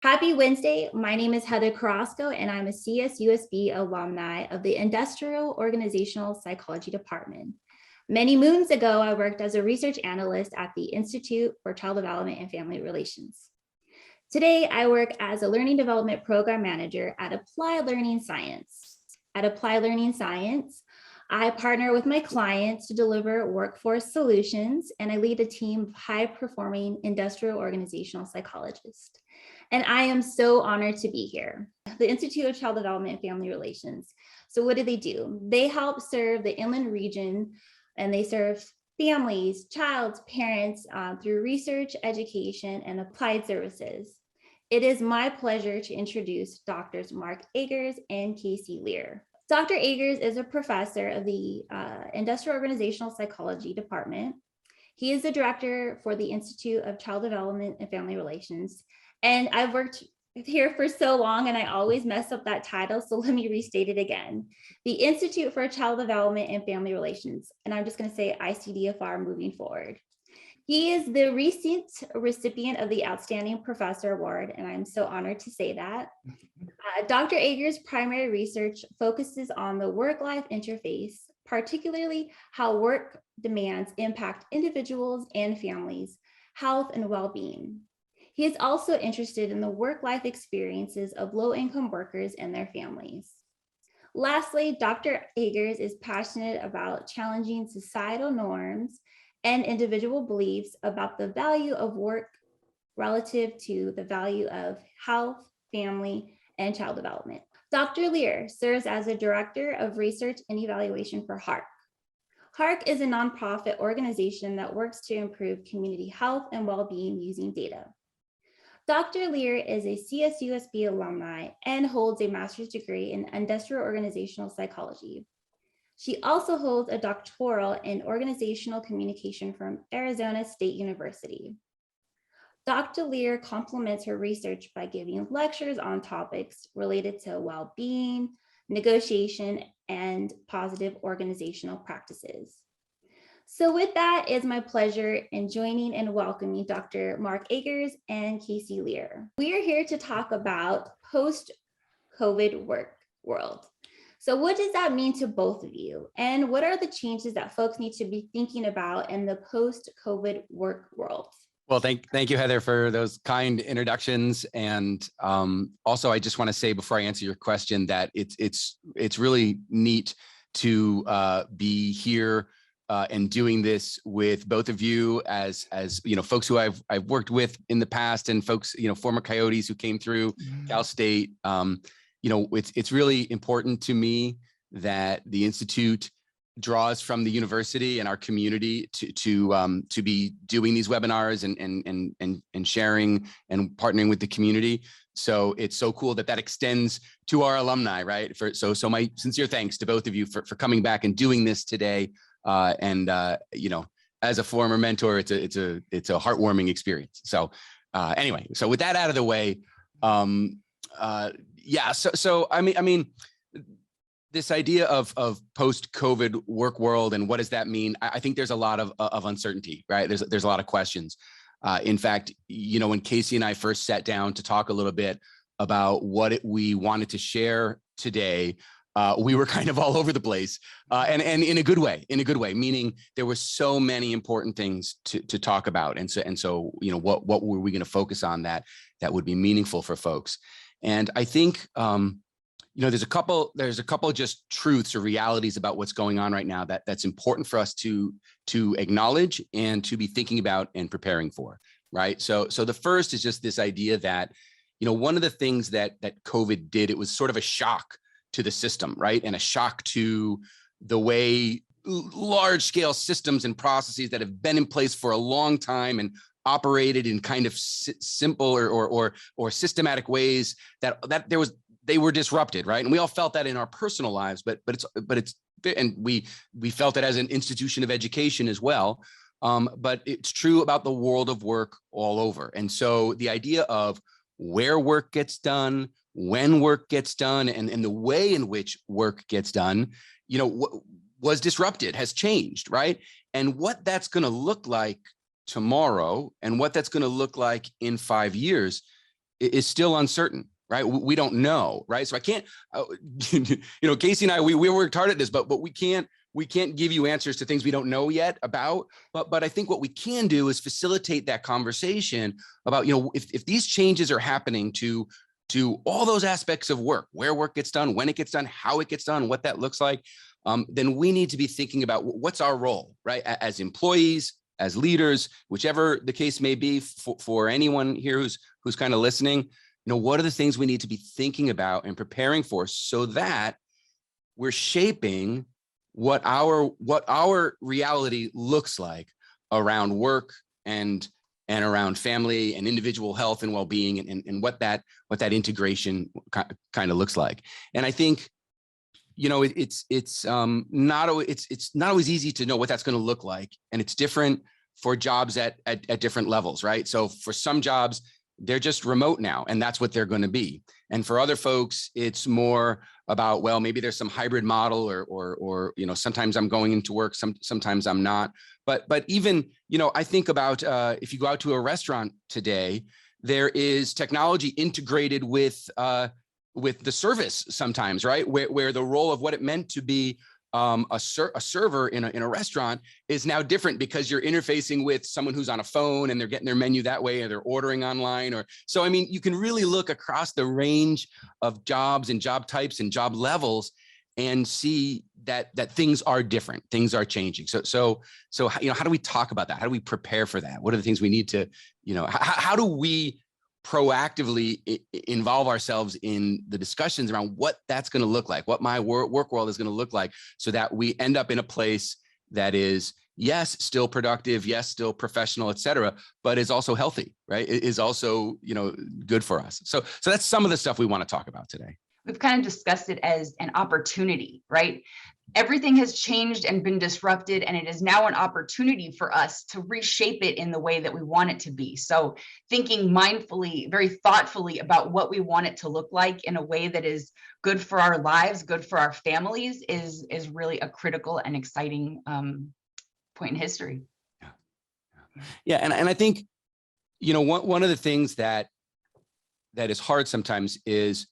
Happy Wednesday. My name is Heather Carrasco, and I'm a CSUSB alumni of the Industrial Organizational Psychology Department. Many moons ago, I worked as a research analyst at the Institute for Child Development and Family Relations. Today, I work as a learning development program manager at Applied Learning Science. At Applied Learning Science, I partner with my clients to deliver workforce solutions, and I lead a team of high-performing industrial organizational psychologists. And I am so honored to be here. The Institute of Child Development and Family Relations. So what do? They help serve the inland region, and they serve families, child's parents through research, education, and applied services. It is my pleasure to introduce Drs. Mark Agers and Casey Lear. Dr. Agers is a professor of the Industrial Organizational Psychology Department. He is the director for the Institute of Child Development and Family Relations. And I've worked here for so long and I always mess up that title. So let me restate it again. The Institute for Child Development and Family Relations. And I'm just going to say ICDFR moving forward. He is the recent recipient of the Outstanding Professor Award, and I'm so honored to say that. Dr. Agers' primary research focuses on the work-life interface, particularly how work demands impact individuals and families, health and well-being. He is also interested in the work-life experiences of low-income workers and their families. Lastly, Dr. Agers is passionate about challenging societal norms and individual beliefs about the value of work relative to the value of health, family, and child development. Dr. Lear serves as a director of research and evaluation for HARC. HARC is a nonprofit organization that works to improve community health and well-being using data. Dr. Lear is a CSUSB alumni and holds a master's degree in industrial organizational psychology. She also holds a doctoral in organizational communication from Arizona State University. Dr. Lear complements her research by giving lectures on topics related to well-being, negotiation, and positive organizational practices. So with that, it's my pleasure in joining and welcoming Dr. Mark Agers and Casey Lear. We are here to talk about post-COVID work world. So what does that mean to both of you? And what are the changes that folks need to be thinking about in the post-COVID work world? Well, thank you, Heather, for those kind introductions. And also, I just want to say before I answer your question that it's really neat to be here and doing this with both of you as you know, folks who I've worked with in the past and folks, you know, former Coyotes who came through Cal State. You know, it's really important to me that the Institute draws from the university and our community to be doing these webinars and sharing and partnering with the community. So it's so cool that extends to our alumni, right? So my sincere thanks to both of you for coming back and doing this today. You know, as a former mentor, it's a heartwarming experience. So anyway, so with that out of the way, yeah. So I mean, this idea of post-COVID work world and what does that mean? I think there's a lot of uncertainty, right? There's a lot of questions. In fact, you know, when Casey and I first sat down to talk a little bit about what we wanted to share today, we were kind of all over the place, and in a good way, meaning there were so many important things to talk about. And so, you know, what were we going to focus on that would be meaningful for folks? And I think, you know, there's a couple just truths or realities about what's going on right now that's important for us to acknowledge and to be thinking about and preparing for, right? So the first is just this idea that, you know, one of the things that COVID did, it was sort of a shock to the system, right? And a shock to the way large scale systems and processes that have been in place for a long time and operated in kind of simple or systematic ways they were disrupted, right? And we all felt that in our personal lives, but and we felt it as an institution of education as well. But it's true about the world of work all over. And so the idea of where work gets done, when work gets done, and the way in which work gets done, you know, was disrupted, has changed, right? And what that's going to look like tomorrow and what that's going to look like in 5 years is still uncertain, right? We don't know, right? So I can't, Casey and I, we worked hard at this, but we can't give you answers to things we don't know yet about. But I think what we can do is facilitate that conversation about, if these changes are happening to all those aspects of work, where work gets done, when it gets done, how it gets done, what that looks like, then we need to be thinking about what's our role, right? As employees, as leaders, whichever the case may be, for anyone here who's kind of listening, what are the things we need to be thinking about and preparing for, so that we're shaping what our reality looks like around work and around family and individual health and well-being, and what that integration kind of looks like. And I think, it's not always easy to know what that's going to look like, and it's different for jobs at different levels, right? So for some jobs, they're just remote now, and that's what they're going to be. And for other folks, it's more about, well, maybe there's some hybrid model, or sometimes I'm going into work, sometimes I'm not. But even, I think about if you go out to a restaurant today, there is technology integrated with the service sometimes, right? Where the role of what it meant to be a server in a restaurant is now different, because you're interfacing with someone who's on a phone and they're getting their menu that way, or they're ordering online. So, I mean, you can really look across the range of jobs and job types and job levels and see that things are different, things are changing. So how do we talk about that? How do we prepare for that? What are the things we need to, how do we proactively involve ourselves in the discussions around what that's going to look like, what my work world is going to look like, so that we end up in a place that is, yes, still productive, yes, still professional, et cetera, but is also healthy, right? It is also, good for us. So that's some of the stuff we want to talk about today. We've kind of discussed it as an opportunity, right? Everything has changed and been disrupted, and it is now an opportunity for us to reshape it in the way that we want it to be. So thinking mindfully, very thoughtfully about what we want it to look like in a way that is good for our lives, good for our families, is really a critical and exciting point in history. Yeah. And I think, one of the things that is hard sometimes is,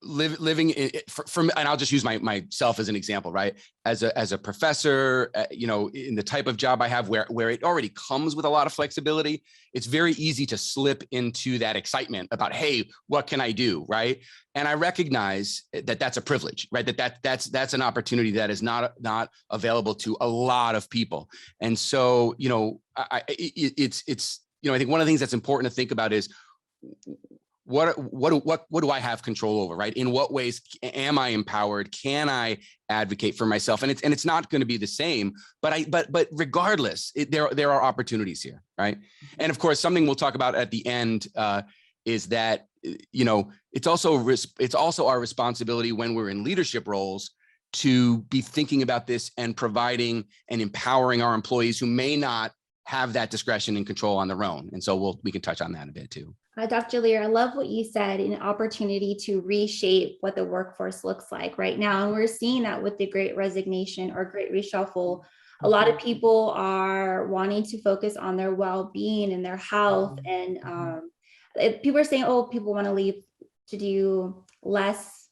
living and I'll just use myself as an example, right? As a professor, in the type of job I have, where it already comes with a lot of flexibility, it's very easy to slip into that excitement about, hey, what can I do, right? And I recognize that that's a privilege, right? That's an opportunity that is not available to a lot of people. And so, it's I think one of the things that's important to think about is, what do I have control over, right? In what ways am I empowered? Can I advocate for myself? And it's not going to be the same, but regardless, there are opportunities here, right? And of course, something we'll talk about at the end is that it's also our responsibility when we're in leadership roles to be thinking about this and providing and empowering our employees who may not have that discretion and control on their own. And so we can touch on that a bit too. Dr. Lear, I love what you said, an opportunity to reshape what the workforce looks like right now. And we're seeing that with the Great Resignation or Great Reshuffle. A lot of people are wanting to focus on their well-being and their health. And people are saying, oh, people want to leave to do less,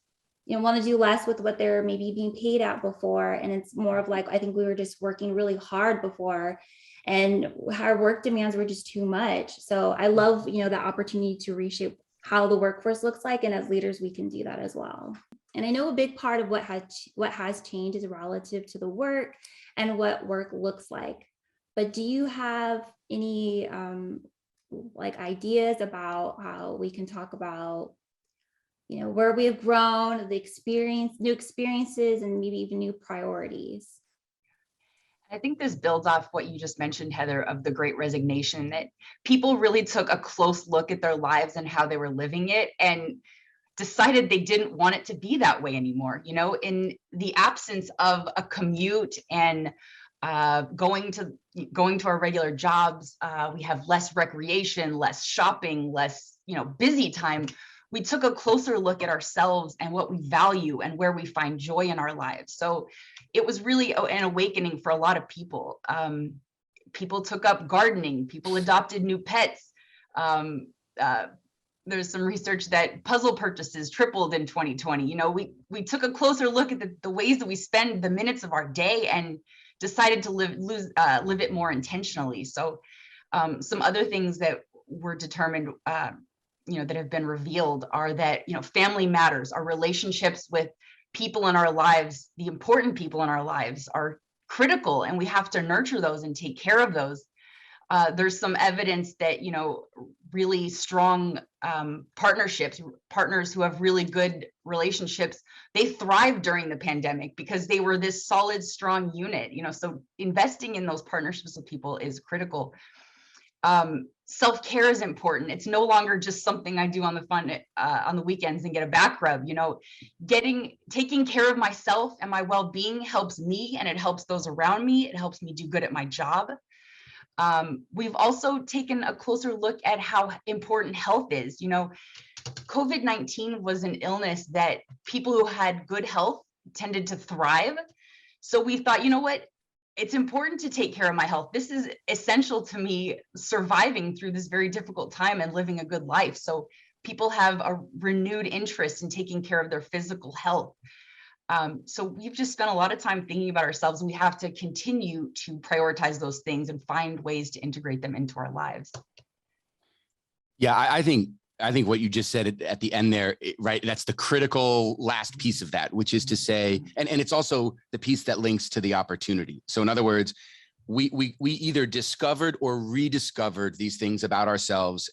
want to do less with what they're maybe being paid at before. And it's more of like, I think we were just working really hard before, and our work demands were just too much. So I love, the opportunity to reshape how the workforce looks like. And as leaders, we can do that as well. And I know a big part of what has changed is relative to the work and what work looks like. But do you have any ideas about how we can talk about, where we have grown, new experiences, and maybe even new priorities? I think this builds off what you just mentioned, Heather, of the Great Resignation, that people really took a close look at their lives and how they were living it and decided they didn't want it to be that way anymore. In the absence of a commute and going to our regular jobs, we have less recreation, less shopping, less, busy time. We took a closer look at ourselves and what we value and where we find joy in our lives. So it was really an awakening for a lot of people. People took up gardening, people adopted new pets, Um, uh, there's some research that puzzle purchases tripled in 2020. You know, we took a closer look at the ways that we spend the minutes of our day and decided to live it more intentionally. So some other things that were determined, you know, that have been revealed are that, you know, family matters. Our relationships with people in our lives, the important people in our lives, are critical, and we have to nurture those and take care of those. There's some evidence that, you know, really strong partners who have really good relationships, they thrived during the pandemic because they were this solid, strong unit, you know, so investing in those partnerships with people is critical. Self-care is important. It's no longer just something I do on the weekends and get a back rub. You know, taking care of myself and my well-being helps me, and it helps those around me. It helps me do good at my job. We've also taken a closer look at how important health is. You know, COVID-19 was an illness that people who had good health tended to thrive. So we thought, you know what? It's important to take care of my health. This is essential to me surviving through this very difficult time and living a good life. So people have a renewed interest in taking care of their physical health. So we've just spent a lot of time thinking about ourselves, and we have to continue to prioritize those things and find ways to integrate them into our lives. Yeah, I think what you just said at the end there, right? That's the critical last piece of that, which is to say, and it's also the piece that links to the opportunity. So in other words, we either discovered or rediscovered these things about ourselves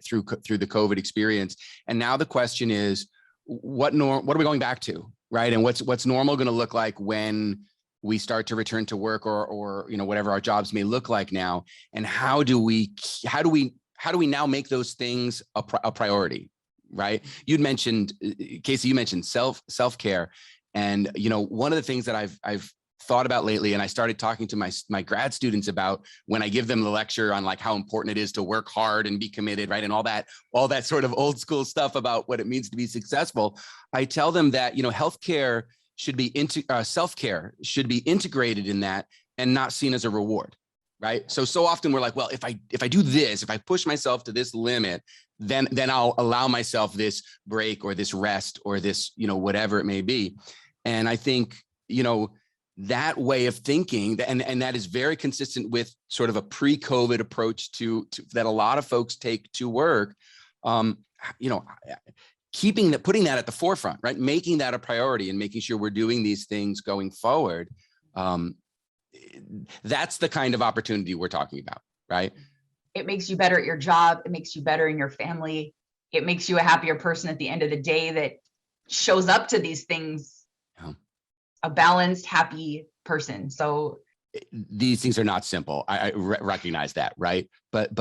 through the COVID experience, and now the question is, what are we going back to, right? And what's normal going to look like when we start to return to work, or you know, whatever our jobs may look like now, and how do we now make those things a priority, right? You'd mentioned, Casey, you mentioned self-care. And, you know, one of the things that I've thought about lately, and I started talking to my grad students about when I give them the lecture on like how important it is to work hard and be committed, right? And all that sort of old school stuff about what it means to be successful. I tell them that, you know, healthcare should be self-care should be integrated in that and not seen as a reward. Right. So often we're like, well, if I do this, if I push myself to this limit, then I'll allow myself this break or this rest or this, you know, whatever it may be. And I think, you know, that way of thinking, and that is very consistent with sort of a pre-COVID approach to that a lot of folks take to work. You know, putting that at the forefront, right? Making that a priority and making sure we're doing these things going forward. That's the kind of opportunity we're talking about, right? It makes you better at your job. It makes you better in your family. It makes you a happier person at the end of the day that shows up to these things, a balanced, happy person. So these things are not simple. I recognize that, right? But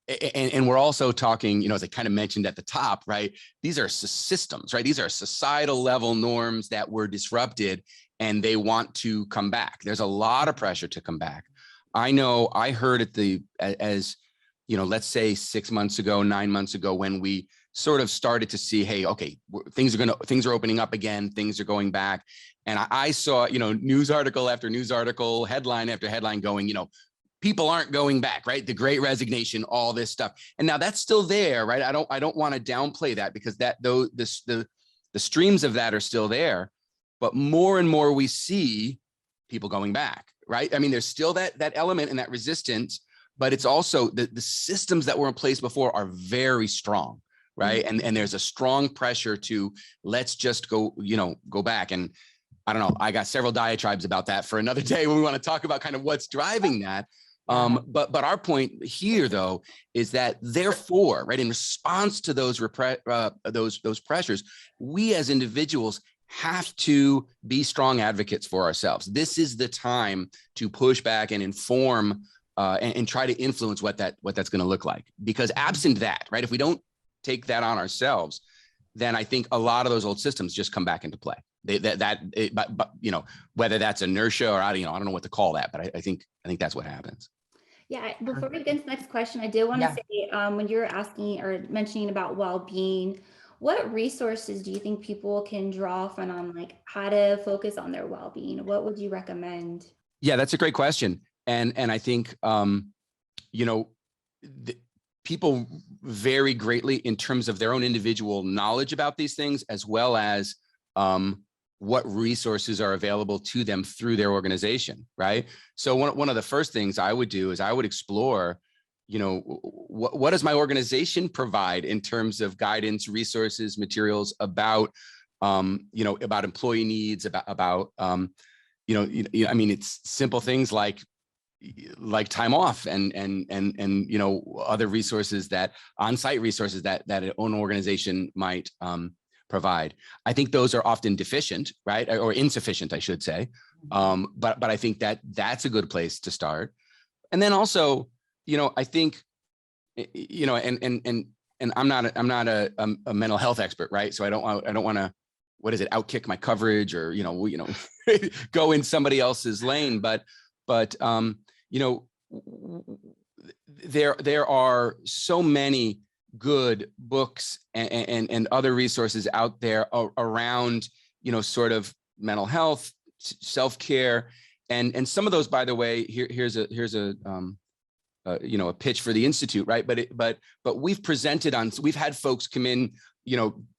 and we're also talking, you know, as I kind of mentioned at the top, right? These are systems, right? These are societal level norms that were disrupted, and they want to come back. There's a lot of pressure to come back. I know I heard as, you know, let's say 6 months ago, 9 months ago, when we sort of started to see, hey, okay, things are opening up again, things are going back. And I saw, you know, news article after news article, headline after headline going, you know, people aren't going back, right? The Great Resignation, all this stuff. And now that's still there, right? I don't want to downplay that, because the streams of that are still there. But more and more we see people going back, right? I mean, there's still that element and that resistance, but it's also the systems that were in place before are very strong, right? Mm-hmm. And there's a strong pressure to let's just go back. And I don't know, I got several diatribes about that for another day when we want to talk about kind of what's driving that. But our point here, though, is that therefore, right, in response to those pressures, we as individuals have to be strong advocates for ourselves. This is the time to push back and inform and try to influence what that's going to look like. Because absent that, right, if we don't take that on ourselves, then I think a lot of those old systems just come back into play. But you know, whether that's inertia or I don't know what to call that, but I think that's what happens. Yeah. Before we get into the next question, I did want to say, when you're asking or mentioning about well-being, what resources do you think people can draw from on like how to focus on their well-being? What would you recommend? Yeah, that's a great question. And I think, you know, people vary greatly in terms of their own individual knowledge about these things, as well as what resources are available to them through their organization, right? So one of the first things I would do is I would explore, what does my organization provide in terms of guidance, resources, materials about, about employee needs, about I mean, it's simple things like time off and other resources, that on-site resources that an organization might provide. I think those are often deficient, right, or insufficient, I should say. But I think that's a good place to start. And then also, I think, and I'm not a mental health expert, right? So I don't want to, outkick my coverage or go in somebody else's lane, but there are so many good books and other resources out there around, sort of mental health, self-care, and some of those, by the way, here's a pitch for the Institute, right? But we've had folks come in,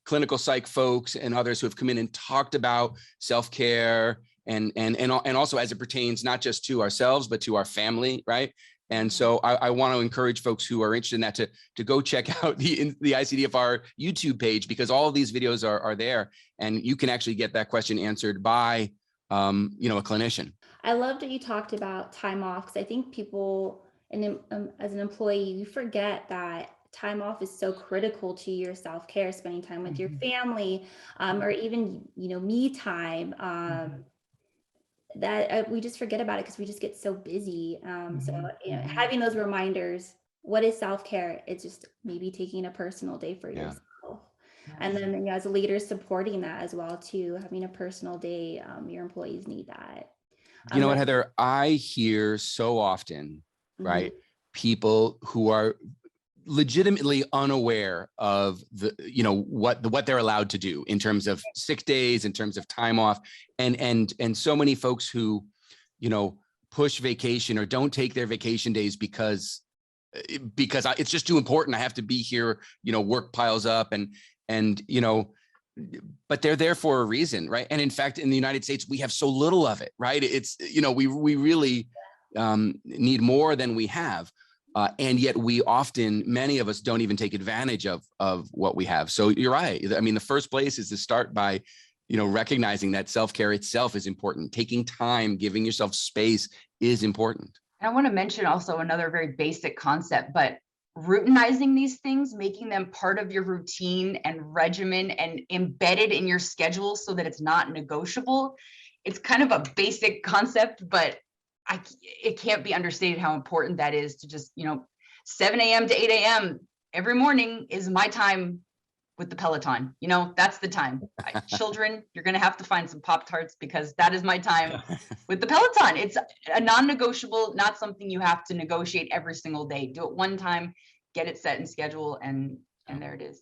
clinical psych folks and others who have come in and talked about self-care and also as it pertains not just to ourselves, but to our family, right? And so I want to encourage folks who are interested in that to go check out the ICDFR YouTube page, because all of these videos are there, and you can actually get that question answered by a clinician. I love that you talked about time off, because I think people, and as an employee, you forget that time off is so critical to your self-care, spending time with your family, or even me time. That we just forget about it because we just get so busy. So having those reminders, what is self-care? It's just maybe taking a personal day for yourself. And then as a leader, supporting that as well too, having a personal day. Your employees need that. You know what, Heather, I hear so often, right? People who are legitimately unaware of what they're allowed to do in terms of sick days, in terms of time off, and so many folks who push vacation or don't take their vacation days because it's just too important. I have to be here, work piles up and but they're there for a reason, right? And in fact, in the United States, we have so little of it, right? It's we really need more than we have. And yet many of us don't even take advantage of what we have. So you're right. I mean, the first place is to start by, recognizing that self-care itself is important. Taking time, giving yourself space is important. And I want to mention also another very basic concept, but routinizing these things, making them part of your routine and regimen and embedded in your schedule so that it's not negotiable. It's kind of a basic concept, but it can't be understated how important that is to just, 7 a.m. to 8 a.m. every morning is my time with the Peloton. That's the time. Children, you're going to have to find some Pop-Tarts because that is my time with the Peloton. It's a non-negotiable, not something you have to negotiate every single day. Do it one time, get it set and schedule, and there it is.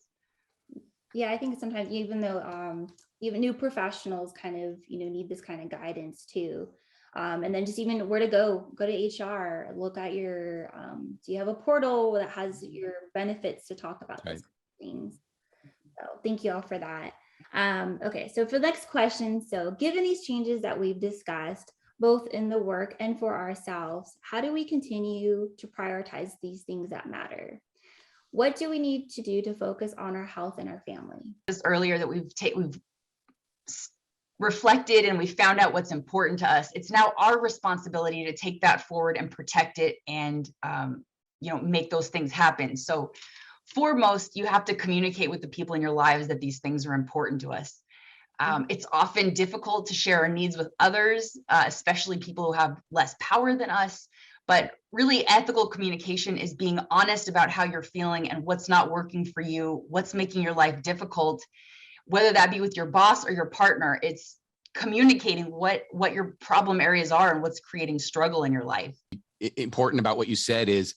Yeah, I think sometimes even though even new professionals kind of, need this kind of guidance too. And then just even where to go to HR, look at your, do you have a portal that has your benefits to talk about those things? So thank you all for that. Okay, so for the next question, so given these changes that we've discussed, both in the work and for ourselves, how do we continue to prioritize these things that matter? What do we need to do to focus on our health and our family? Just earlier that we've reflected and we found out what's important to us. It's now our responsibility to take that forward and protect it and make those things happen. So foremost, you have to communicate with the people in your lives that these things are important to us. It's often difficult to share our needs with others, especially people who have less power than us. But really, ethical communication is being honest about how you're feeling and what's not working for you, what's making your life difficult, whether that be with your boss or your partner. It's communicating what your problem areas are and what's creating struggle in your life. Important about what you said is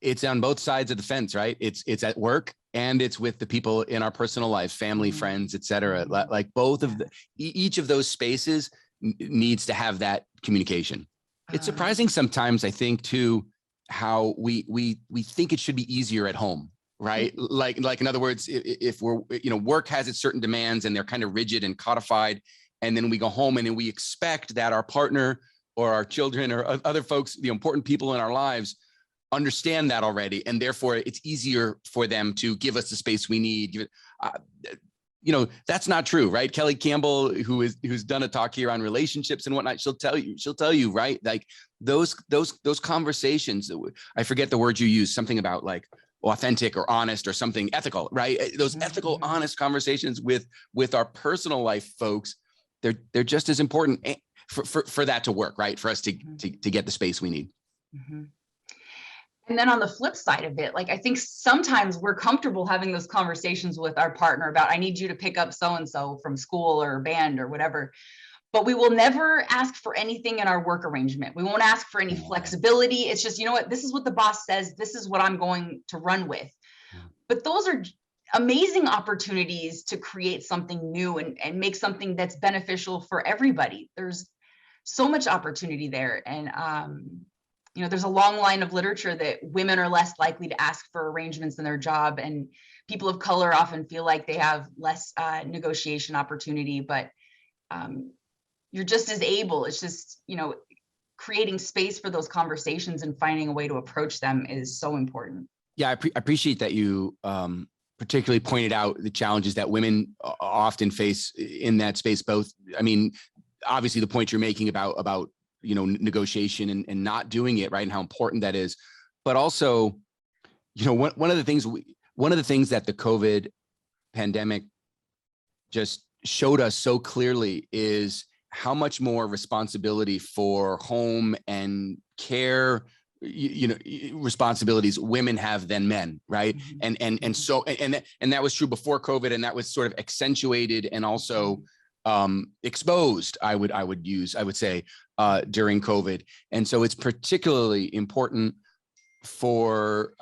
it's on both sides of the fence, right? It's at work and it's with the people in our personal life, family, friends, et cetera. Like both of each of those spaces needs to have that communication. It's surprising sometimes, I think, too, how we think it should be easier at home, right? Like in other words, if we're, work has its certain demands and they're kind of rigid and codified, and then we go home and then we expect that our partner or our children or other folks, the important people in our lives, understand that already, and therefore it's easier for them to give us the space we need. That's not true, right? Kelly Campbell, who's done a talk here on relationships and whatnot, she'll tell you, right? Like those conversations, I forget the word you use, something about like authentic or honest or something ethical, right? Those ethical, honest conversations with our personal life folks, they're just as important for that to work, right? For us to get the space we need. Mm-hmm. And then on the flip side of it, like, I think sometimes we're comfortable having those conversations with our partner about, I need you to pick up so-and-so from school or band or whatever, but we will never ask for anything in our work arrangement. We won't ask for any flexibility. It's just, you know what, this is what the boss says. This is what I'm going to run with. But those are amazing opportunities to create something new and make something that's beneficial for everybody. There's so much opportunity there. And, there's a long line of literature that women are less likely to ask for arrangements in their job, and people of color often feel like they have less negotiation opportunity, but you're just as able. It's just, creating space for those conversations and finding a way to approach them is so important. Yeah, I appreciate that you particularly pointed out the challenges that women often face in that space. Both, I mean, obviously the point you're making about negotiation and not doing it, right, and how important that is, but also, one of the things that the COVID pandemic just showed us so clearly is how much more responsibility for home and care, responsibilities women have than men, right? And so that was true before COVID, and that was sort of accentuated and also exposed, I would say, during COVID. And so it's particularly important for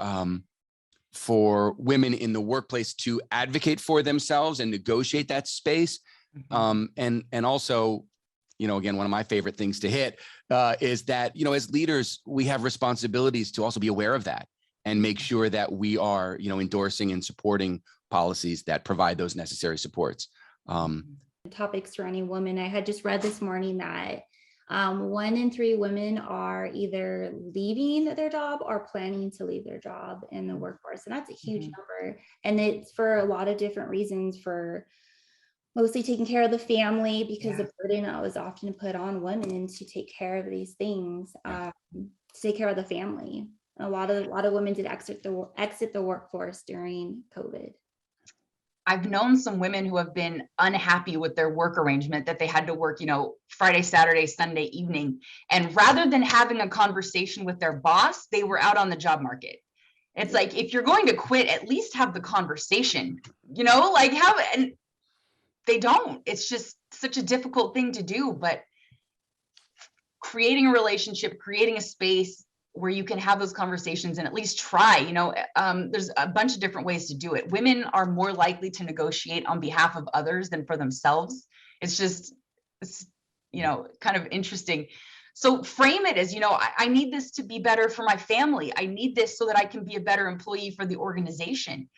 women in the workplace to advocate for themselves and negotiate that space. And also, again, one of my favorite things to hit is that, as leaders, we have responsibilities to also be aware of that and make sure that we are, endorsing and supporting policies that provide those necessary supports. Topics surrounding women. I had just read this morning that 1 in 3 women are either leaving their job or planning to leave their job in the workforce. And that's a huge number. And it's for a lot of different reasons, for mostly taking care of the family, because the burden was often put on women to take care of these things, to take care of the family. A lot of women did exit the workforce during COVID. I've known some women who have been unhappy with their work arrangement, that they had to work, Friday, Saturday, Sunday evening. And rather than having a conversation with their boss, they were out on the job market. It's like, if you're going to quit, at least have the conversation, and they don't. It's just such a difficult thing to do, but creating a relationship, creating a space where you can have those conversations and at least try, there's a bunch of different ways to do it. Women are more likely to negotiate on behalf of others than for themselves. It's kind of interesting. So frame it as, I need this to be better for my family. I need this so that I can be a better employee for the organization.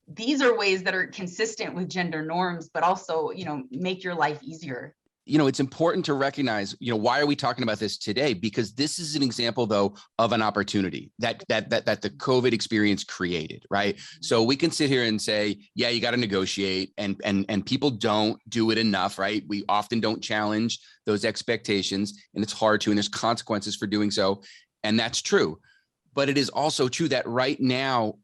These are ways that are consistent with gender norms, but also, make your life easier. It's important to recognize, why are we talking about this today? Because this is an example, though, of an opportunity that the COVID experience created, right? So we can sit here and say, yeah, you got to negotiate, and people don't do it enough, right? We often don't challenge those expectations, and it's hard to, and there's consequences for doing so. And that's true. But it is also true that right now,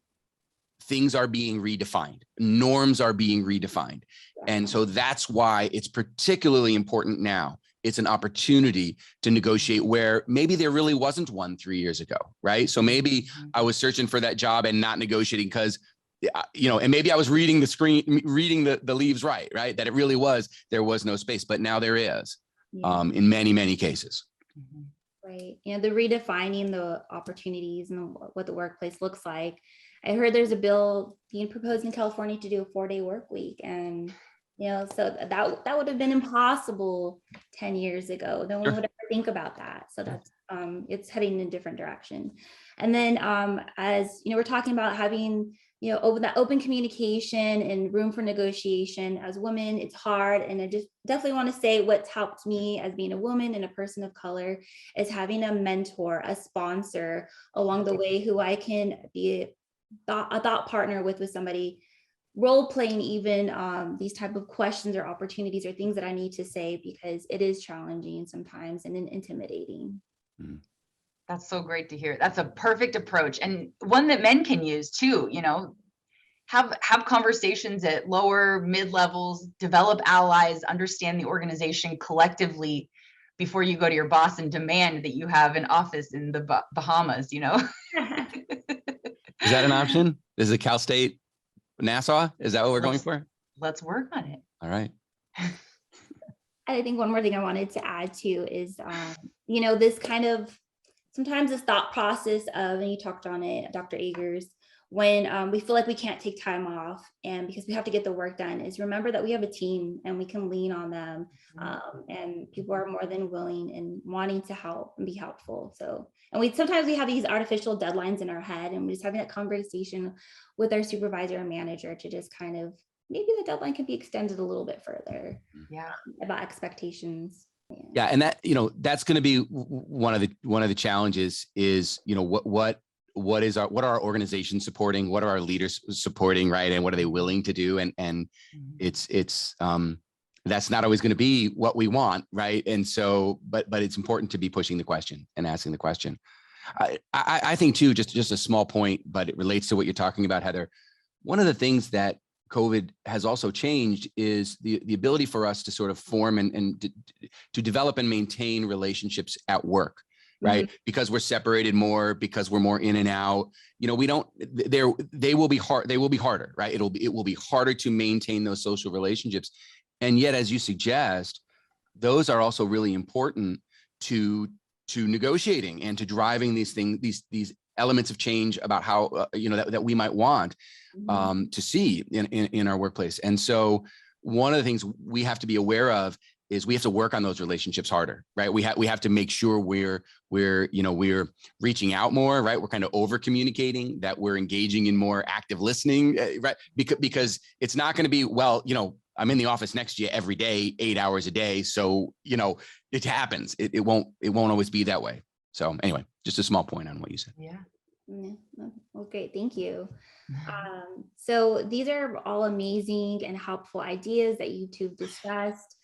things are being redefined, norms are being redefined. And so that's why it's particularly important now. It's an opportunity to negotiate where maybe there really wasn't one 3 years ago, right? So maybe I was searching for that job and not negotiating because, and maybe I was reading the leaves right? That it really there was no space, but now there is, in many, many cases. Right. The redefining the opportunities and what the workplace looks like. I heard there's a bill being proposed in California to do a 4-day work week. And, so that would have been impossible 10 years ago. No one would ever think about that. So that's it's heading in a different direction. And then as you know, we're talking about having, you know, open communication and room for negotiation. As women, it's hard. And I just definitely want to say what's helped me as being a woman and a person of color is having a mentor, a sponsor along the way who I can be a thought partner with somebody, role playing even these type of questions or opportunities or things that I need to say, because it is challenging sometimes and intimidating. That's so great to hear. That's a perfect approach, and one that men can use too. You know, have conversations at lower, mid levels, develop allies, understand the organization collectively before you go to your boss and demand that you have an office in the Bahamas, you know? Is that an option? Is it Cal State Nassau? Is that what we're going for? Let's work on it. All right. I think one more thing I wanted to add too is, you know, this kind of, sometimes this thought process of, and you talked on it, Dr. Agers, when we feel like we can't take time off and because we have to get the work done, is remember that we have a team and we can lean on them. And people are more than willing and wanting to help and be helpful. So, and sometimes we have these artificial deadlines in our head, and we're just having that conversation with our supervisor and manager to just kind of, maybe the deadline can be extended a little bit further. Yeah. About expectations. Yeah. And that, you know, that's going to be one of the challenges is, you know, what are our organizations supporting? What are our leaders supporting? Right. And what are they willing to do? And it's that's not always going to be what we want. Right. And so, but it's important to be pushing the question and asking the question. I think too, just a small point, but it relates to what you're talking about, Heather. One of the things that COVID has also changed is the ability for us to sort of form and to develop and maintain relationships at work, right? Mm-hmm. Because we're separated more, because we're more in and out. You know, they will be harder, right? It will be harder to maintain those social relationships. And yet, as you suggest, those are also really important to negotiating and to driving these things, these elements of change about how you know that we might want to see in our workplace. And so one of the things we have to be aware of is we have to work on those relationships harder, right? We have to make sure we're reaching out more, right? We're kind of over communicating, that we're engaging in more active listening, right? Because it's not going to be, well, you know, I'm in the office next to you every day, 8 hours a day. So, you know, it happens. It won't always be that way. So anyway, just a small point on what you said. Yeah. Well, great. Thank you. So these are all amazing and helpful ideas that you two have discussed.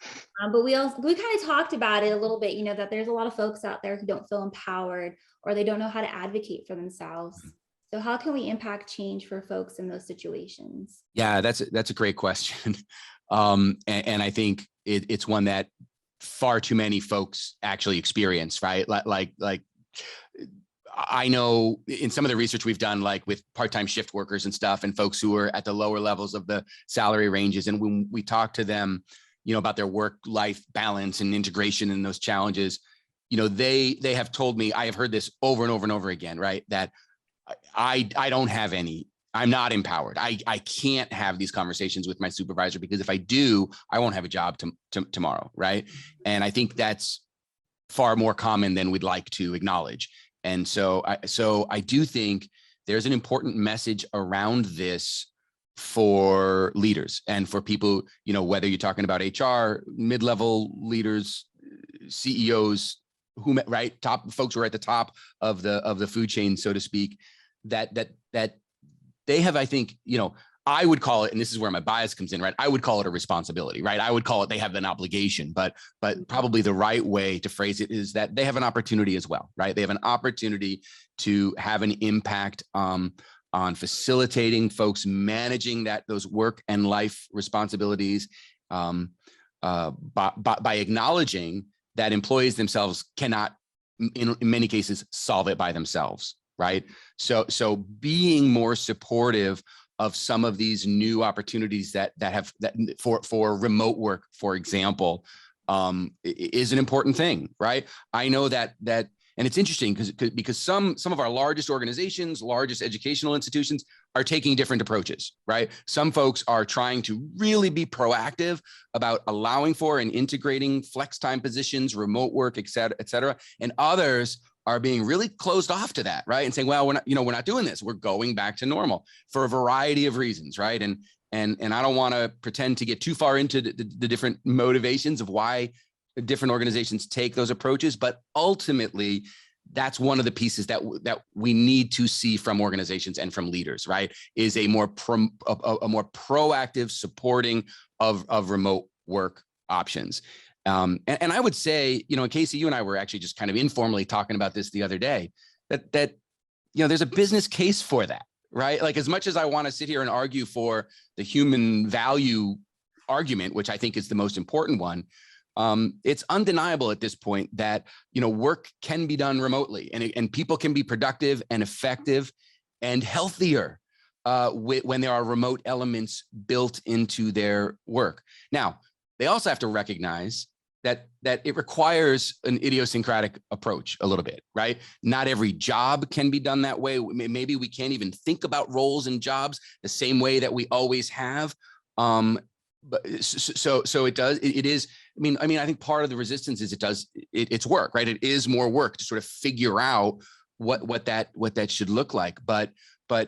But we kind of talked about it a little bit, you know, that there's a lot of folks out there who don't feel empowered or they don't know how to advocate for themselves. So how can we impact change for folks in those situations? Yeah, that's a great question. And I think it's one that far too many folks actually experience, right? Like I know in some of the research we've done, like with part-time shift workers and stuff, and folks who are at the lower levels of the salary ranges, and when we talk to them, you know, about their work-life balance and integration and those challenges, you know, they have told me, I have heard this over and over and over again, right? That I don't have any. I'm not empowered. I can't have these conversations with my supervisor because if I do, I won't have a job tomorrow, right? And I think that's far more common than we'd like to acknowledge. And so I do think there's an important message around this for leaders and for people, you know, whether you're talking about HR, mid-level leaders, CEOs, right? Top folks who are at the top of the food chain, so to speak, that they have, I think, you know, I would call it, and this is where my bias comes in, right? I would call it a responsibility, right? I would call it, they have an obligation, but probably the right way to phrase it is that they have an opportunity as well, right? They have an opportunity to have an impact on facilitating folks managing those work and life responsibilities by acknowledging that employees themselves cannot, in many cases, solve it by themselves, right? So being more supportive of some of these new opportunities that for remote work, for example, is an important thing, right? I know that And it's interesting because some of our largest organizations, largest educational institutions are taking different approaches, right? Some folks are trying to really be proactive about allowing for and integrating flex time positions, remote work, et cetera. And others are being really closed off to that, right? And saying, well, we're not doing this. We're going back to normal for a variety of reasons, right? And I don't want to pretend to get too far into the different motivations of why different organizations take those approaches, but ultimately, that's one of the pieces that we need to see from organizations and from leaders, right? Is a more proactive supporting of remote work options. And I would say, Casey, you and I were actually just kind of informally talking about this the other day, that there's a business case for that, right? Like, as much as I want to sit here and argue for the human value argument, which I think is the most important one, it's undeniable at this point that work can be done remotely, and people can be productive and effective and healthier when there are remote elements built into their work. Now, they also have to recognize that it requires an idiosyncratic approach a little bit, right? Not every job can be done that way. Maybe we can't even think about roles and jobs the same way that we always have. But so it does. It is. I mean, I think part of the resistance is it's work, right? It is more work to sort of figure out what that should look like. But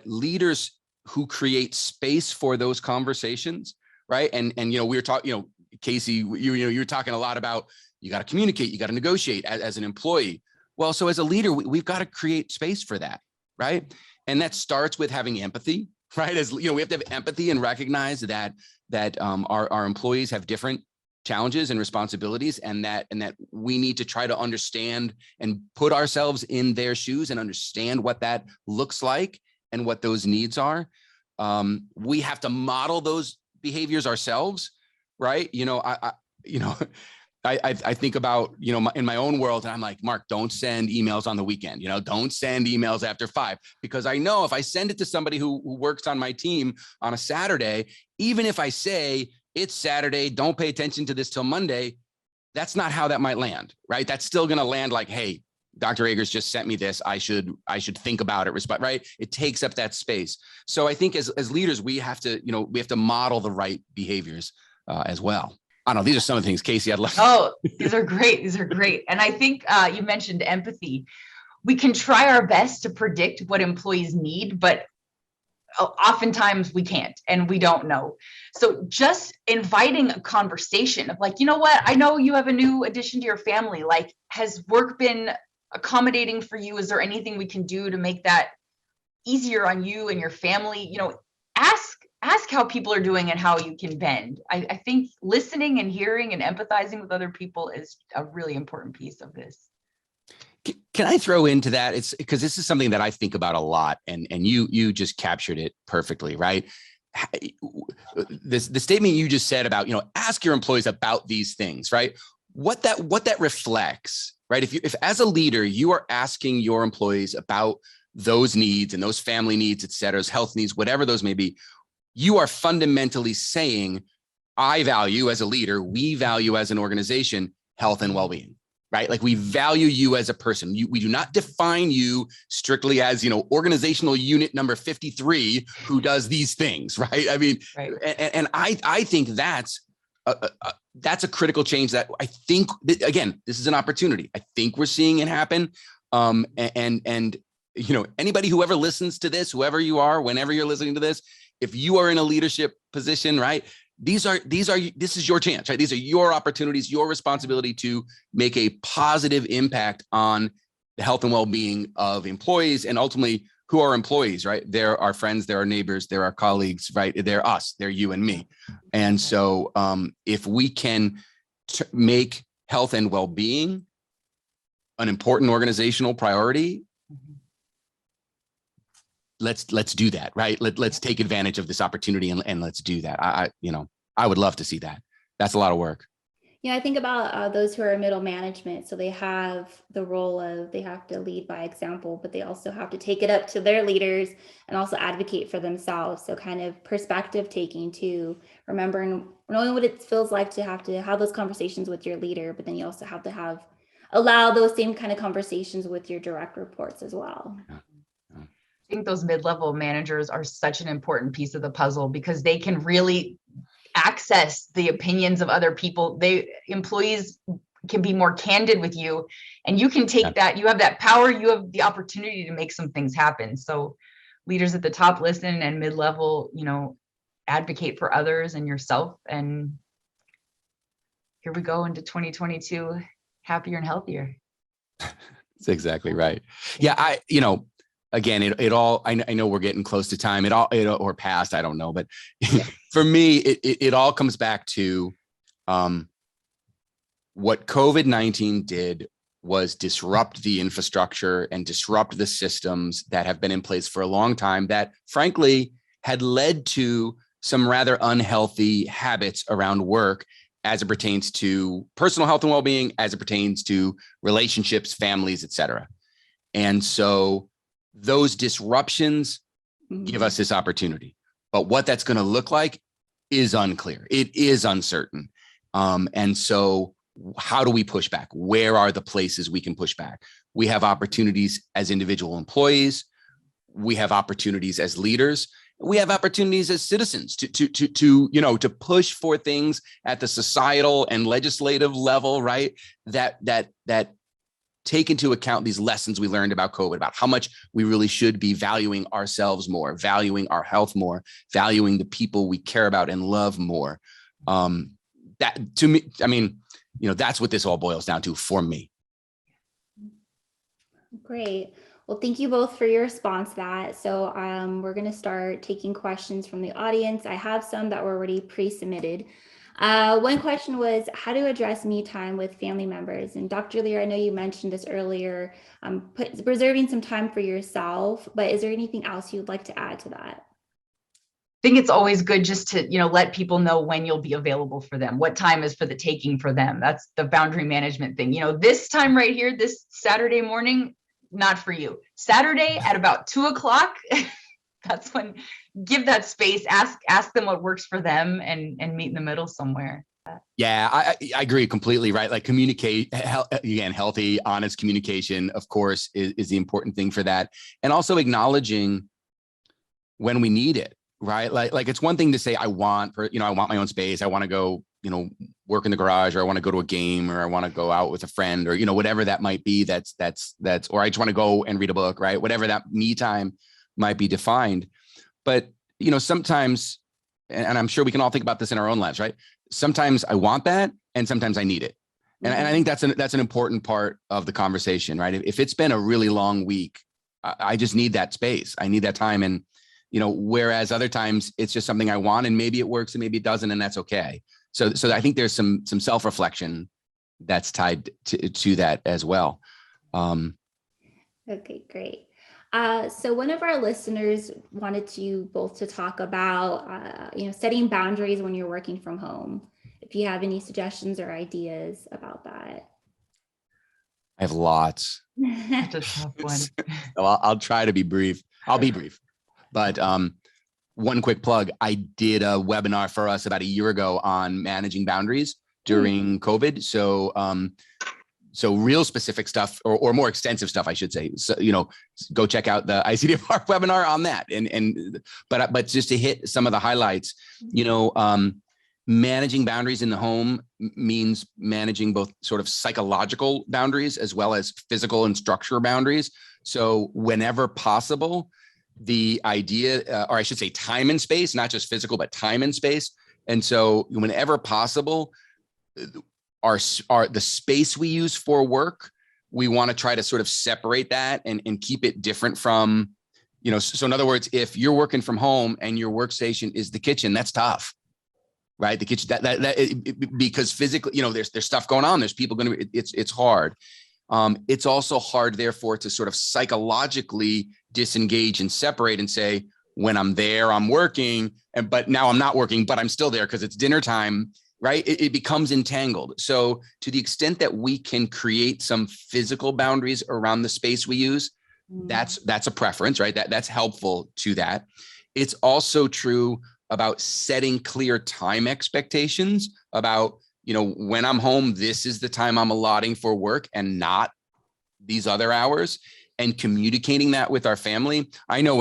leaders who create space for those conversations, right? And we were talking, Casey, you're talking a lot about, you got to communicate, you got to negotiate as an employee. Well, so as a leader, we've got to create space for that, right? And that starts with having empathy, right? As we have to have empathy and recognize that our employees have different challenges and responsibilities, and that we need to try to understand and put ourselves in their shoes and understand what that looks like and what those needs are. We have to model those behaviors ourselves, right? I think about, in my own world, and I'm like, Mark, don't send emails on the weekend, don't send emails after 5, because I know if I send it to somebody who works on my team on a Saturday, even if I say it's Saturday, don't pay attention to this till Monday, that's not how that might land, right? That's still going to land like, hey, Dr. Agers just sent me this. I should think about it, right? It takes up that space. So I think as leaders, we have to model the right behaviors as well. I don't know. These are some of the things, Casey, I'd love. Oh, these are great. These are great. And I think you mentioned empathy. We can try our best to predict what employees need, but oftentimes we can't, and we don't know. So just inviting a conversation of like, what? I know you have a new addition to your family. Like, has work been accommodating for you? Is there anything we can do to make that easier on you and your family? Ask how people are doing and how you can bend. I think listening and hearing and empathizing with other people is a really important piece of this. Can I throw into that? It's because this is something that I think about a lot, and you just captured it perfectly, right? The statement you just said about, ask your employees about these things, right? What that reflects, right? If as a leader, you are asking your employees about those needs and those family needs, et cetera, those health needs, whatever those may be, you are fundamentally saying, I value as a leader, we value as an organization, health and well-being, right? Like, we value you as a person. We do not define you strictly as, organizational unit number 53 who does these things, right? I mean, right. And I think that's a critical change that I think, again, this is an opportunity. I think we're seeing it happen. And anybody who ever listens to this, whoever you are, whenever you're listening to this, if you are in a leadership position, right, this is your chance, right? These are your opportunities, your responsibility to make a positive impact on the health and well-being of employees, and ultimately, who are employees, right? They're our friends, they're our neighbors, they're our colleagues, right? They're us, they're you and me. And so if we can make health and well-being an important organizational priority, let's do that, right? Let's take advantage of this opportunity and let's do that. I would love to see that. That's a lot of work. I think about those who are middle management. So they have the role of, they have to lead by example, but they also have to take it up to their leaders and also advocate for themselves. So kind of perspective taking too, remembering, knowing what it feels like to have those conversations with your leader, but then you also have to have allow those same kind of conversations with your direct reports as well. I think those mid-level managers are such an important piece of the puzzle because they can really access the opinions of other people. Employees can be more candid with you, and you can take that. You have that power. You have the opportunity to make some things happen. So leaders at the top listen, and mid-level, advocate for others and yourself. And here we go into 2022, happier and healthier. That's exactly right. Yeah, again, it all, I know we're getting close to time, or past, I don't know, but for me, it all comes back to what COVID-19 did was disrupt the infrastructure and disrupt the systems that have been in place for a long time that frankly had led to some rather unhealthy habits around work as it pertains to personal health and well-being, as it pertains to relationships, families, et cetera. And so those disruptions give us this opportunity. But what that's going to look like is unclear. It is uncertain. And so how do we push back? Where are the places we can push back? We have opportunities as individual employees. We have opportunities as leaders. We have opportunities as citizens to push for things at the societal and legislative level, right? That take into account these lessons we learned about COVID, about how much we really should be valuing ourselves more, valuing our health more, valuing the people we care about and love more. That to me, I mean, that's what this all boils down to for me. Great. Well, thank you both for your response to that. So we're going to start taking questions from the audience. I have some that were already pre-submitted. One question was how to address me time with family members. And Dr. Lear, I know you mentioned this earlier, preserving some time for yourself, but is there anything else you'd like to add to that? I think it's always good just to, let people know when you'll be available for them, what time is for the taking for them. That's the boundary management thing. This time right here, this Saturday morning, not for you. Saturday at about 2:00, that's when, give that space, ask them what works for them and meet in the middle somewhere. Yeah, I agree completely, right? Like communicate, again, healthy, honest communication, of course, is the important thing for that. And also acknowledging when we need it, right? Like it's one thing to say, I want my own space. I want to go, work in the garage, or I want to go to a game, or I want to go out with a friend, or, whatever that might be. That's, or I just want to go and read a book, right? Whatever that me time might be defined. But, sometimes, and I'm sure we can all think about this in our own lives, right? Sometimes I want that, and sometimes I need it. And I think that's an important part of the conversation, right? If it's been a really long week, I just need that space. I need that time. And, whereas other times it's just something I want, and maybe it works and maybe it doesn't, and that's okay. So I think there's some self-reflection that's tied to that as well. Okay, great. So one of our listeners wanted you both to talk about, setting boundaries when you're working from home. If you have any suggestions or ideas about that. I have lots. That's a tough one. So I'll try to be brief. I'll be brief. But one quick plug, I did a webinar for us about a year ago on managing boundaries during COVID. So real specific stuff, or more extensive stuff, I should say. So, go check out the ICDFR webinar on that. But just to hit some of the highlights, managing boundaries in the home means managing both sort of psychological boundaries as well as physical and structural boundaries. So whenever possible, the idea, or I should say time and space, not just physical, but time and space. And so whenever possible, the space we use for work, we want to try to sort of separate that and keep it different from, so in other words, if you're working from home and your workstation is the kitchen, that's tough, right? The kitchen, because physically, there's stuff going on. There's people going to, it's hard. It's also hard, therefore, to sort of psychologically disengage and separate and say, when I'm there, I'm working, but now I'm not working, but I'm still there because it's dinner time, right? It becomes entangled. So to the extent that we can create some physical boundaries around the space we use, that's a preference, right? That's helpful to that. It's also true about setting clear time expectations about when I'm home, this is the time I'm allotting for work and not these other hours, and communicating that with our family. I know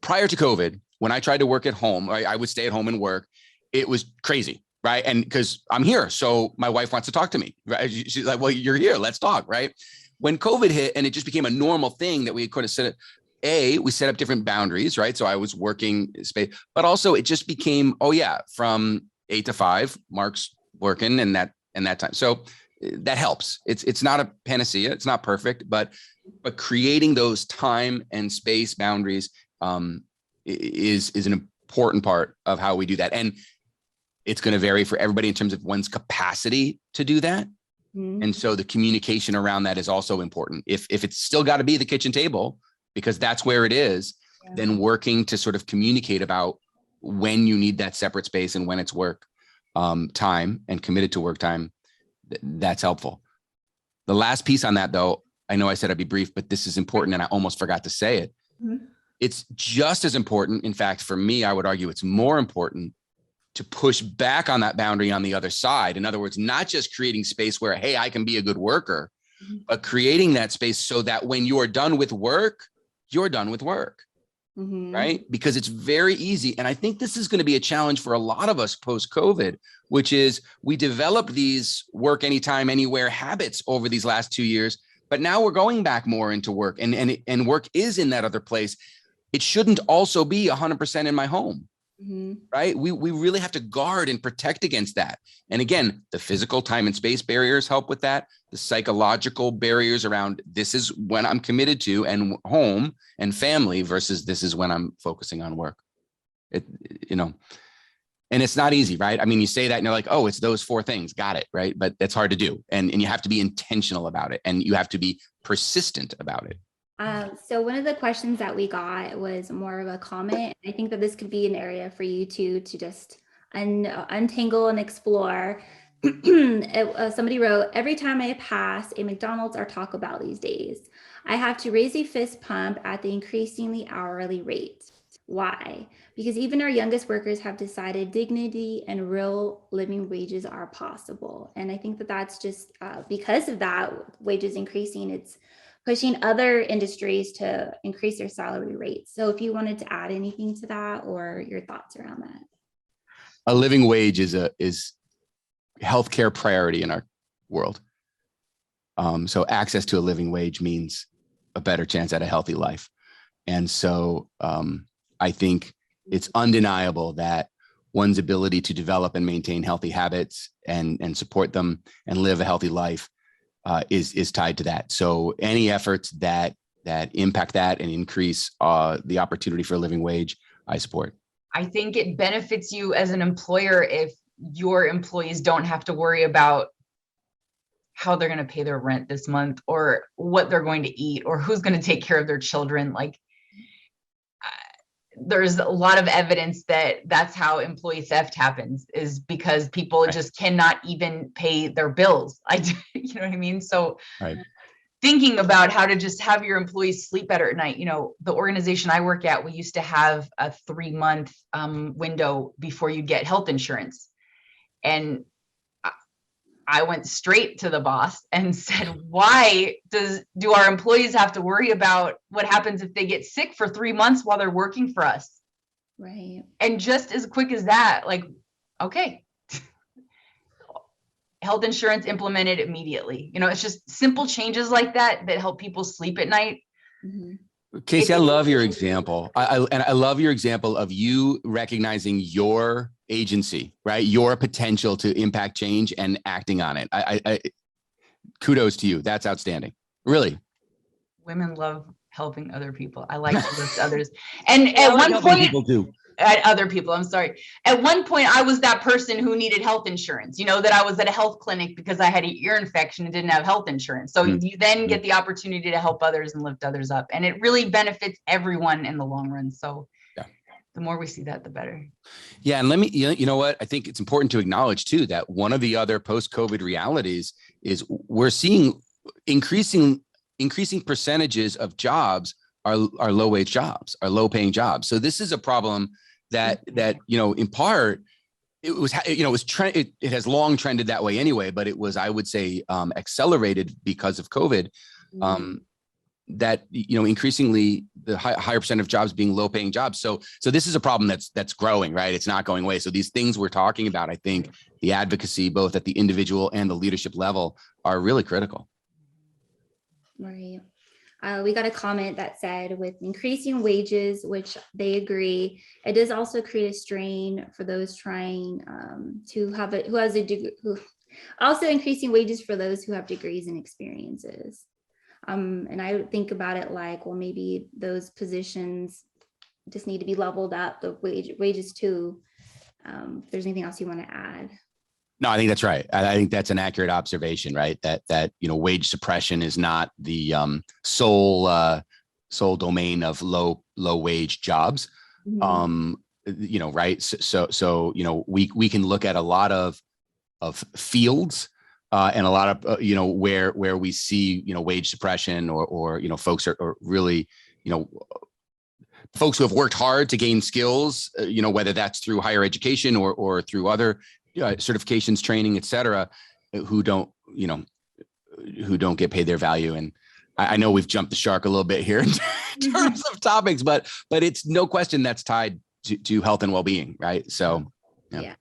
prior to COVID, when I tried to work at home, I would stay at home and work. It was crazy, right? And because I'm here, so my wife wants to talk to me, right? She's like, well, you're here, let's talk, right? When COVID hit and it just became a normal thing that we could have we set up different boundaries, right? So I was working space, but also it just became, from 8 to 5, Mark's working and that time. So that helps. It's not a panacea. It's not perfect, but creating those time and space boundaries is an important part of how we do that. And it's going to vary for everybody in terms of one's capacity to do that. Mm-hmm. And so the communication around that is also important. If it's still got to be the kitchen table, because that's where it is, then working to sort of communicate about when you need that separate space and when it's work time and committed to work time, that's helpful. The last piece on that, though, I know I said I'd be brief, but this is important and I almost forgot to say it. Mm-hmm. It's just as important. In fact, for me, I would argue it's more important to push back on that boundary on the other side. In other words, not just creating space where, hey, I can be a good worker, mm-hmm. but creating that space so that when you're done with work, you're done with work, mm-hmm. right? Because it's very easy. And I think this is going to be a challenge for a lot of us post-COVID, which is we developed these work anytime, anywhere habits over these last 2 years, but now we're going back more into work and work is in that other place. It shouldn't also be 100% in my home. Mm-hmm. Right? We really have to guard and protect against that. And again, the physical time and space barriers help with that. The psychological barriers around this is when I'm committed to and home and family versus this is when I'm focusing on work. And it's not easy, right? I mean, you say that and you're like, oh, it's those 4 things. Got it. Right. But that's hard to do. And you have to be intentional about it and you have to be persistent about it. So one of the questions that we got was more of a comment. I think that this could be an area for you to just untangle and explore. Somebody wrote, every time I pass a McDonald's or Taco Bell these days, I have to raise a fist pump at the increasingly hourly rate. Why? Because even our youngest workers have decided dignity and real living wages are possible. And I think that that's just because of that, wages increasing, it's pushing other industries to increase their salary rates. So if you wanted to add anything to that or your thoughts around that. A living wage is healthcare priority in our world. So access to a living wage means a better chance at a healthy life. And so I think it's undeniable that one's ability to develop and maintain healthy habits and support them and live a healthy life is tied to that. So any efforts that impact that and increase the opportunity for a living wage, I support. I think it benefits you as an employer if your employees don't have to worry about how they're going to pay their rent this month or what they're going to eat or who's going to take care of their children. Like there's a lot of evidence that that's how employee theft happens, is because people just cannot even pay their bills. You know what I mean? So thinking about how to just have your employees sleep better at night. The organization I work at, we used to have a 3-month window before you get health insurance. And I went straight to the boss and said, why do our employees have to worry about what happens if they get sick for 3 months while they're working for us? Right. And just as quick as that, like, okay, health insurance implemented immediately. It's just simple changes like that help people sleep at night. Mm-hmm. Casey, I love your example. I love your example of you recognizing your agency, right? Your potential to impact change and acting on it. I kudos to you. That's outstanding. Really. Women love helping other people. I like to lift others. And at one point, people do. At other people, I'm sorry. At one point, I was that person who needed health insurance, that I was at a health clinic because I had an ear infection and didn't have health insurance. So you then get the opportunity to help others and lift others up. And it really benefits everyone in the long run. So the more we see that, the better. Yeah. And let me, you know what? I think it's important to acknowledge too, that one of the other post-COVID realities is we're seeing increasing percentages of jobs are low wage jobs, are low paying jobs. So this is a problem that in part it was, you know, it was it has long trended that way anyway, but it was, I would say, accelerated because of COVID. That, you know, increasingly the higher percent of jobs being low paying jobs. So this is a problem that's growing, right? It's not going away. So these things we're talking about, I think the advocacy, both at the individual and the leadership level, are really critical. Right. We got a comment that said with increasing wages, which they agree, it does also create a strain for those trying to have who has a degree, also increasing wages for those who have degrees and experiences. And I would think about it like, well, maybe those positions just need to be leveled up, the wages too. If there's anything else you want to add. No, I think that's right. I think that's an accurate observation, right? That you know, wage suppression is not the sole domain of low wage jobs. You know, right? So you know, we can look at a lot of fields and a lot of you know, where we see, you know, wage suppression or you know, folks are really, you know, folks who have worked hard to gain skills, you know, whether that's through higher education or through other certifications, training, et cetera, who don't get paid their value. And I know we've jumped the shark a little bit here in terms of topics, but it's no question that's tied to health and well-being, right? So, yeah.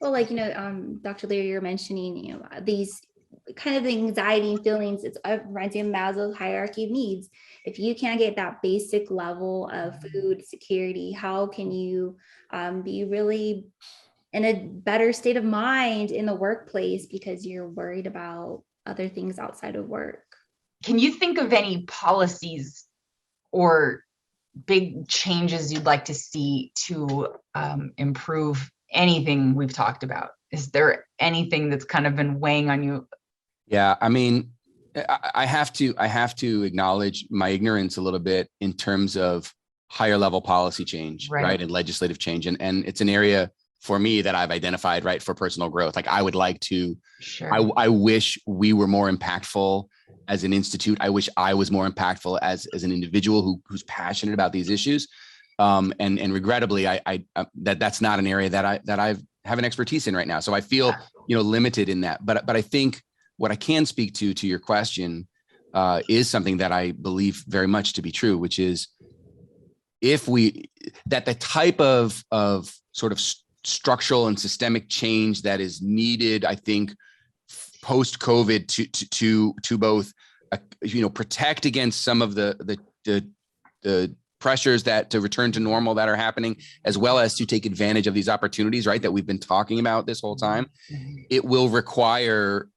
Well, like, you know, Dr. Lear, you're mentioning, you know, these kind of anxiety and feelings. It reminds me of Maslow's hierarchy of needs. If you can't get that basic level of food security, how can you be really in a better state of mind in the workplace because you're worried about other things outside of work? Can you think of any policies or big changes you'd like to see to improve anything we've talked about? Is there anything that's kind of been weighing on you? Yeah, I mean, I have to acknowledge my ignorance a little bit in terms of higher level policy change, right? And legislative change. And it's an area for me that I've identified, right, for personal growth. Like I would like to, I wish we were more impactful as an institute. I wish I was more impactful as an individual who's passionate about these issues. And regrettably, that's not an area that I have an expertise in right now. So I feel, you know, limited in that. But I think what I can speak to your question is something that I believe very much to be true, which is that the type of sort of structural and systemic change that is needed, I think, post COVID to both, you know, protect against some of the pressures that to return to normal that are happening, as well as to take advantage of these opportunities, right, that we've been talking about this whole time. It will require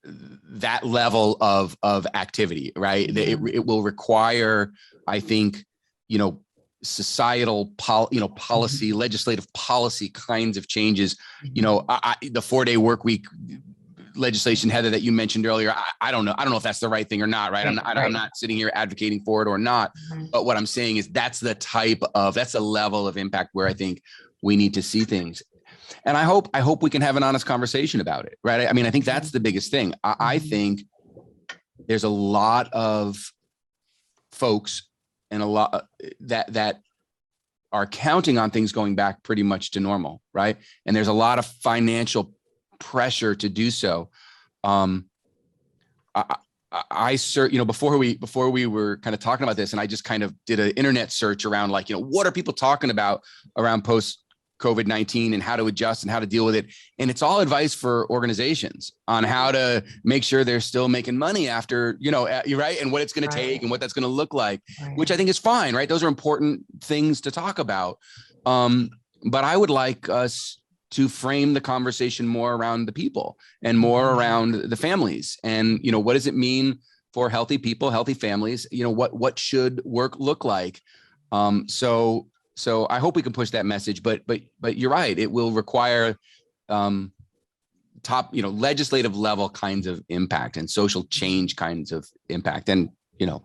that level of activity, right? It will require, I think, you know, societal policy, legislative policy kinds of changes. You know, the 4-day work week legislation, Heather, that you mentioned earlier, I don't know if that's the right thing or not, right? I'm not sitting here advocating for it or not, but what I'm saying is that's the level of impact where I think we need to see things. And I hope we can have an honest conversation about it, right? I mean, I think that's the biggest thing. I think there's a lot of folks and a lot that are counting on things going back pretty much to normal, right? And there's a lot of financial pressure to do so. You know, before we were kind of talking about this, and I just kind of did an internet search around, like, you know, what are people talking about around post COVID-19 and how to adjust and how to deal with it. And it's all advice for organizations on how to make sure they're still making money after, you know, right. And what it's going to take and what that's going to look like, which I think is fine. Right. Those are important things to talk about. But I would like us to frame the conversation more around the people and more around the families. And, you know, what does it mean for healthy people, healthy families? You know, what should work look like? So I hope we can push that message, but you're right. It will require top, you know, legislative level kinds of impact and social change kinds of impact. And, you know,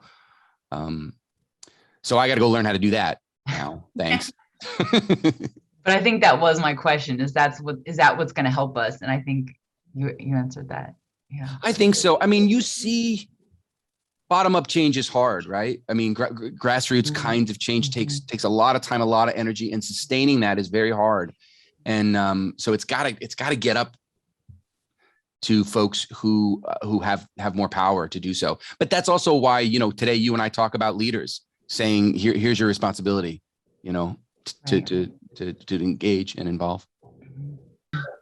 so I got to go learn how to do that now. Thanks. But I think that was my question, is that what's going to help us? And I think you answered that. Yeah, I think so. I mean, you see, bottom-up change is hard, right? I mean, grassroots kinds of change takes a lot of time, a lot of energy, and sustaining that is very hard. And so it's gotta get up to folks who have more power to do so. But that's also why, today you and I talk about leaders saying, here's your responsibility, to engage and involve.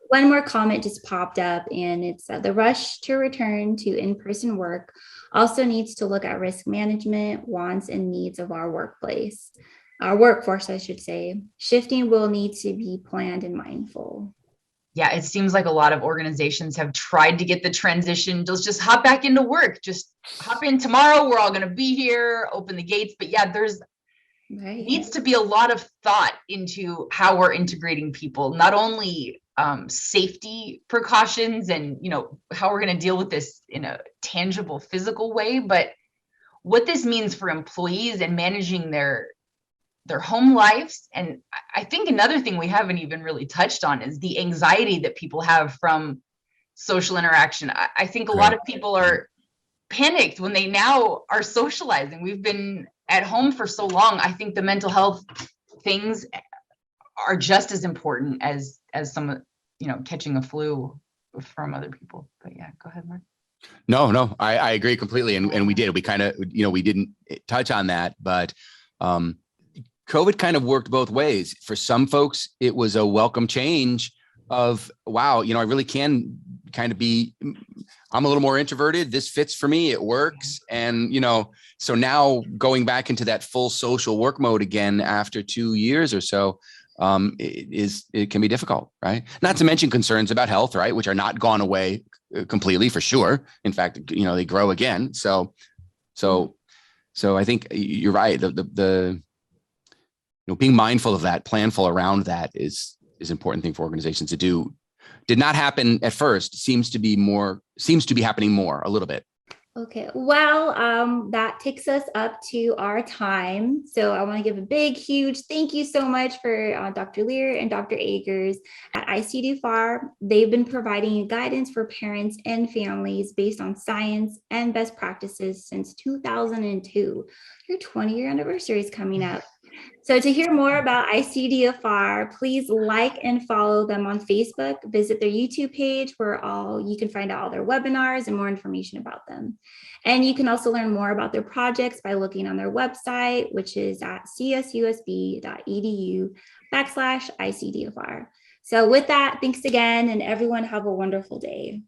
One more comment just popped up, and it's the rush to return to in-person work also needs to look at risk management, wants, and needs of our workforce, I should say. Shifting will need to be planned and mindful. Yeah, it seems like a lot of organizations have tried to get the transition. Just hop back into work. Just hop in tomorrow. We're all going to be here, open the gates. But yeah, needs to be a lot of thought into how we're integrating people, not only safety precautions and how we're going to deal with this in a tangible physical way, but what this means for employees and managing their home lives. And I think another thing we haven't even really touched on is the anxiety that people have from social interaction. I think a lot of people are panicked when they now are socializing. We've been at home for so long. I think the mental health things are just as important as some, catching a flu from other people. But yeah, go ahead, Mark. No, I agree completely. And we did, we kind of, we didn't touch on that, but COVID kind of worked both ways. For some folks, it was a welcome change of, wow, I really can kind of I'm a little more introverted. This fits for me. It works. And, so now going back into that full social work mode again, after 2 years or so, it can be difficult, right? Not to mention concerns about health, right? Which are not gone away completely, for sure. In fact, they grow again. So I think you're right. The being mindful of that, planful around that is an important thing for organizations to do. Did not happen at first. Seems to be happening more a little bit. Okay, well, that takes us up to our time. So I want to give a big, huge thank you so much for Dr. Lear and Dr. Agers at ICDFAR. They've been providing guidance for parents and families based on science and best practices since 2002. Your 20-year anniversary is coming up. So to hear more about ICDFR, please like and follow them on Facebook. Visit their YouTube page where you can find out all their webinars and more information about them. And you can also learn more about their projects by looking on their website, which is at csusb.edu/ICDFR. So with that, thanks again, and everyone have a wonderful day.